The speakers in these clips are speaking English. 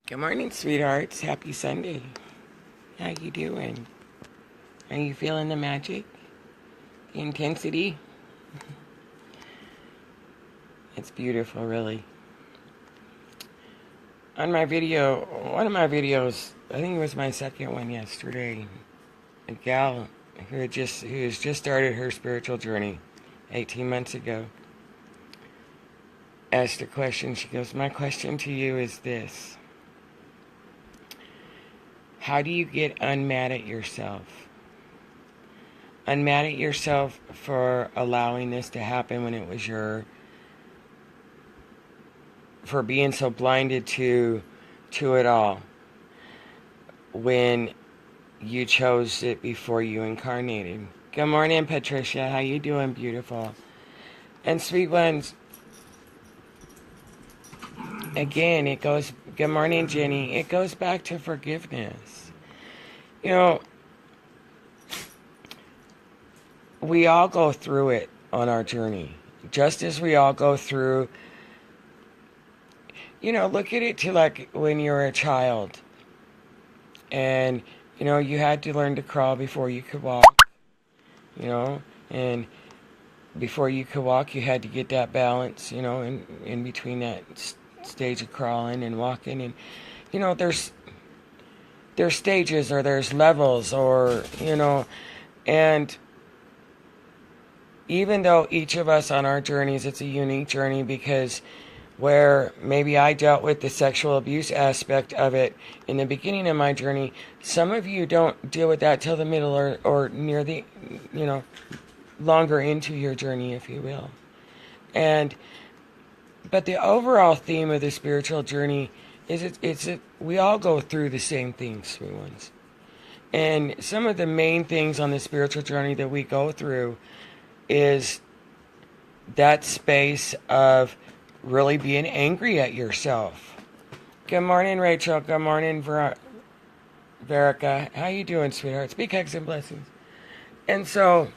Good morning, sweethearts. Happy Sunday. How you doing? Are you feeling the magic? The intensity? It's beautiful, really. On my video, one of my videos, I think it was my second one yesterday, a gal who has just started her spiritual journey 18 months ago asked a question. She goes, "My question to you is this. How do you get unmad at yourself? Unmad at yourself for allowing this to happen when it was for being so blinded to it all when you chose it before you incarnated." Good morning, Patricia. How you doing, beautiful? And sweet ones, again, it goes, good morning, Jenny. It goes back to forgiveness. You know, we all go through it on our journey. Just as we all go through, look at it to like when you're a child and, you had to learn to crawl before you could walk, and before you could walk, you had to get that balance, in between that stage of crawling and walking. And, there's stages or there's levels or, and even though each of us on our journeys, it's a unique journey because where maybe I dealt with the sexual abuse aspect of it in the beginning of my journey, some of you don't deal with that till the middle or near the, longer into your journey, if you will. But the overall theme of the spiritual journey is we all go through the same things, sweet ones. And some of the main things on the spiritual journey that we go through is that space of really being angry at yourself. Good morning, Rachel. Good morning, Verica. How you doing, sweetheart? Speak hugs and blessings. And so,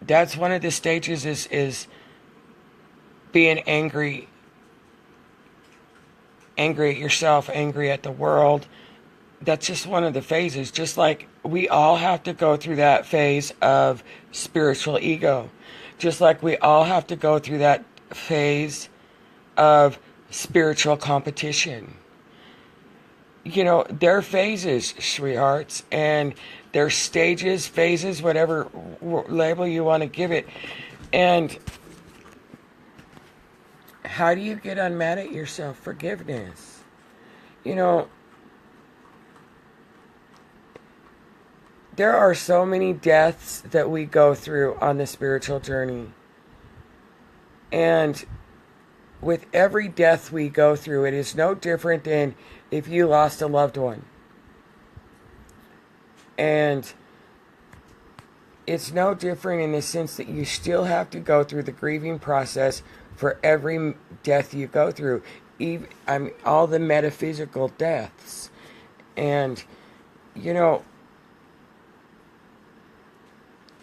that's one of the stages is being angry at yourself, angry at the world. That's just one of the phases. Just like we all have to go through that phase of spiritual ego. Just like we all have to go through that phase of spiritual competition. There are phases, sweethearts, and there's stages, phases, whatever label you want to give it. And how do you get unmad at yourself? Forgiveness. There are so many deaths that we go through on the spiritual journey. And with every death we go through, it is no different than if you lost a loved one. And it's no different in the sense that you still have to go through the grieving process for every death you go through. All the metaphysical deaths. And,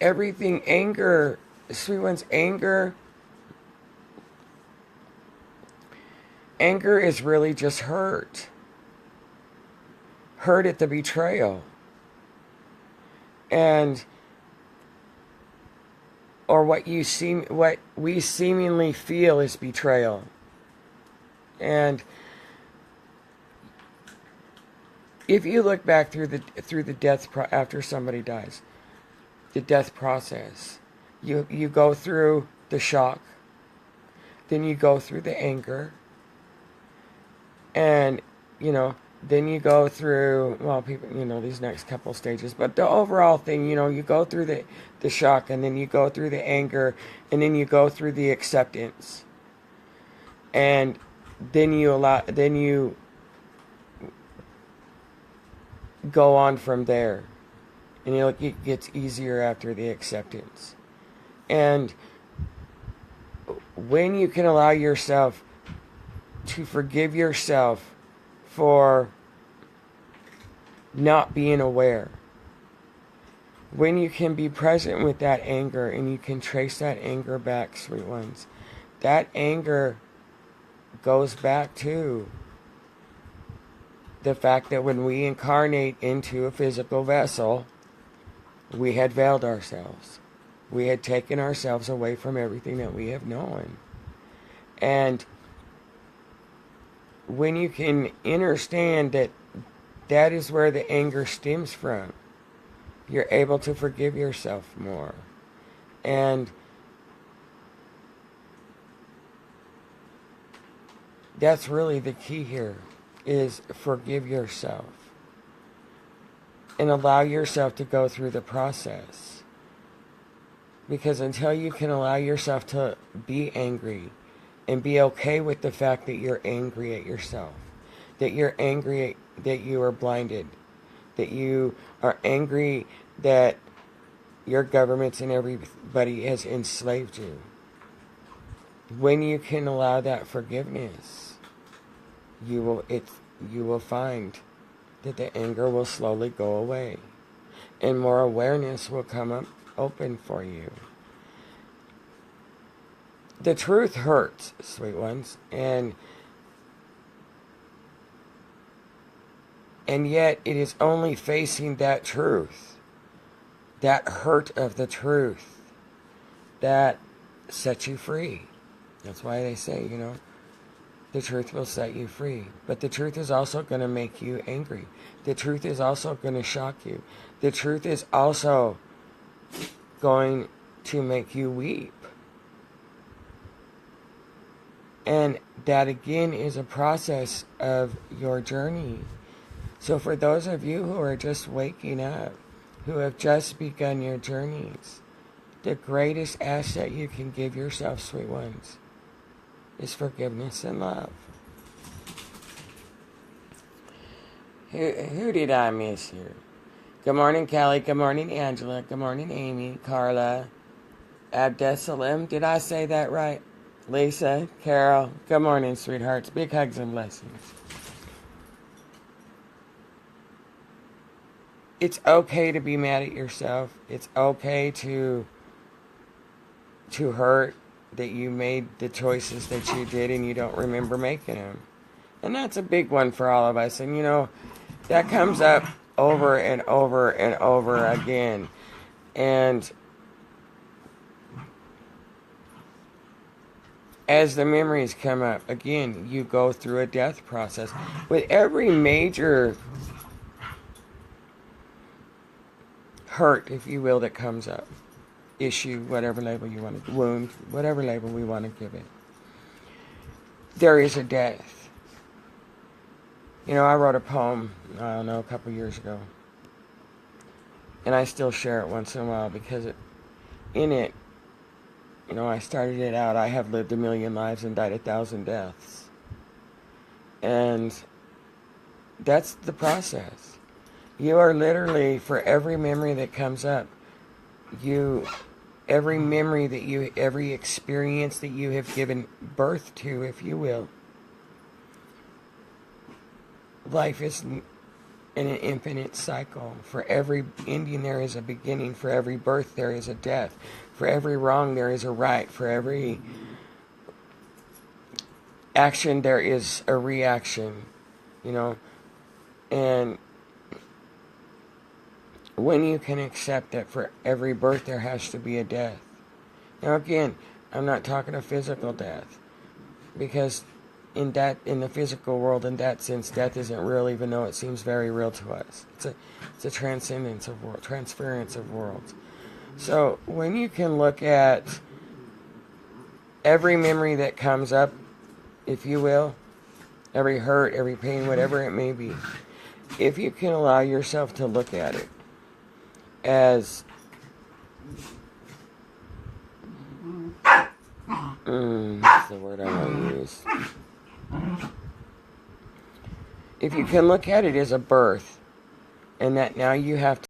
everything, anger, sweet ones, anger is really just hurt at the betrayal, and or what we seemingly feel is betrayal. And if you look back through the death after somebody dies, the death process, you go through the shock, then you go through the anger, and then you go through, well, people, these next couple stages, but the overall thing, you go through the shock, and then you go through the anger, and then you go through the acceptance, and then you go on from there. And it gets easier after the acceptance. And when you can allow yourself to forgive yourself for not being aware, when you can be present with that anger and you can trace that anger back, sweet ones, that anger goes back to the fact that when we incarnate into a physical vessel, we had veiled ourselves. We had taken ourselves away from everything that we have known. And when you can understand that that is where the anger stems from, you're able to forgive yourself more. And that's really the key here, is forgive yourself. And allow yourself to go through the process. Because until you can allow yourself to be angry and be okay with the fact that you're angry at yourself, that you're angry that you are blinded, that you are angry that your governments and everybody has enslaved you. When you can allow that forgiveness, you will find that the anger will slowly go away, and more awareness will come up open for you. The truth hurts, sweet ones, and yet it is only facing that truth, that hurt of the truth, that sets you free. That's why they say, the truth will set you free. But the truth is also going to make you angry. The truth is also going to shock you. The truth is also going to make you weep. And that again is a process of your journey. So for those of you who are just waking up, who have just begun your journeys, the greatest asset you can give yourself, sweet ones, is forgiveness and love. Who did I miss here? Good morning, Kelly. Good morning, Angela. Good morning, Amy, Carla, Abdesalim. Did I say that right? Lisa, Carol. Good morning, sweethearts. Big hugs and blessings. It's okay to be mad at yourself. It's okay to hurt that you made the choices that you did and you don't remember making them. And that's a big one for all of us. And that comes up over and over and over again. And as the memories come up, again, you go through a death process. With every major hurt, if you will, that comes up, issue, whatever label you want to, wound, whatever label we want to give it, there is a death. I wrote a poem, I don't know, a couple years ago, and I still share it once in a while because in it, I started it out, I have lived 1,000,000 lives and died 1,000 deaths. And that's the process. You are literally, for every memory that comes up, every memory that every experience that you have given birth to, if you will, life is in an infinite cycle. For every ending there is a beginning. For every birth there is a death. For every wrong there is a right. For every action there is a reaction. And when you can accept that for every birth there has to be a death. Now again, I'm not talking a physical death, because in the physical world, in that sense, death isn't real, even though it seems very real to us. It's a transcendence of world, transference of worlds. So when you can look at every memory that comes up, if you will, every hurt, every pain, whatever it may be, if you can allow yourself to look at it as that's the word I want to use. If you can look at it as a birth, and that now you have to